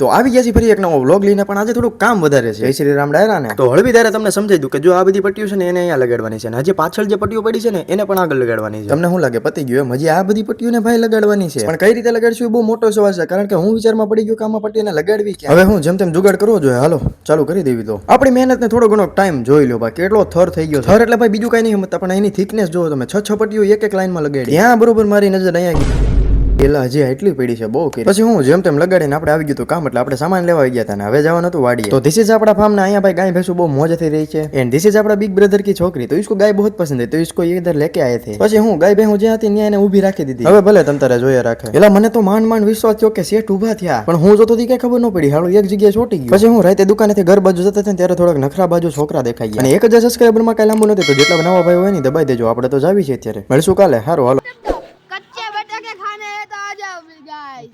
તો આવી ગયા છે ફરી એક નવો વ્લોગ લઈને, પણ આજે થોડું કામ વધારે છે. જય શ્રી રામ ડાયરા ને તો હળવી ત્યારે તમને સમજાઈ દઉં કે જો આ બધી પટ્ટીઓ છે ને એને અહીંયા લગાડવાની છે, અને હજી પાછળ જે પટ્ટીઓ પડી છે ને એને પણ આગળ લગાડવાની છે. તમને શું લાગે પતી ગયું? હજી આ બધી પટ્ટીઓને ભાઈ લગાડવાની છે, પણ કઈ રીતે લગાડશું એ બહુ મોટો સવાલ છે, કારણ કે હું વિચારમાં પડી ગયો કે આમાં પટ્ટીને લગાડવી કે હવે હું જેમ તેમ જુગાડ કરવો જોઈએ. હાલો ચાલુ કરી દેવી. તો આપણી મહેનતને થોડો ઘણો ટાઈમ જોઈ લો. ભાઈ કેટલો થર થઈ ગયો. થર એટલે ભાઈ બીજું કઈ નહીં સમજતા, પણ એની થિકનેસ જોવો તમે. 6 પટ્ટીઓ એક લાઈનમાં લગાડી. ત્યાં બરોબર મારી નજર અહીંયા ગઈ. પેલા હજી એટલી પડી છે બહુ કરી. પછી હું જેમ તેમ લગાડીને આપણે આવી ગયું કામ, એટલે આપણે સામાન લેવા ગયા હતા ને હવે જવાનું હતું વાડીએ. તો ધીસ ઇઝ આપણા ફાર્મ ના. અહીંયા ભાઈ ગાય ભેંસું બહુ મોજ થઈ રહી છે. એન્ડ ધીસ ઇઝ આપણા બિગ બ્રધર की છોકરી. તો इसको गाय बहुत पसंद है, तो इसको ये इधर लेके आए थे. પછી હું ગાય ભેંસું જ્યાં હતી ત્યાં એને ઊભી રાખી દીધી. હવે ભલે તમ તારે જોઈએ રાખે. એલા મને તો માંડ વિશ્વાસ થયો કે શેઠ ઊભા થયા, પણ હું જોતો હતી કઈ ખબર ન પડી. હાલો એક જગ્યાએ ચોટી ગયો. પછી હું રાતે દુકાનેથી ઘર બાજુ જતા હતા ત્યારે થોડાક નખરા બાજુ છોકરા દેખાઈ ગયા, અને 1000 સબસ્ક્રાઇબરમાં કઈ લાંબુ નથી. તો જેટલા નવા ભાઈ હોય ને દબાઈ દેજો. આપણે તો જાવી છે અત્યારે. મળશું કાલે. હારો હાલો. कच्चे बटाके खाने हैं तो आ जाओ गाइस।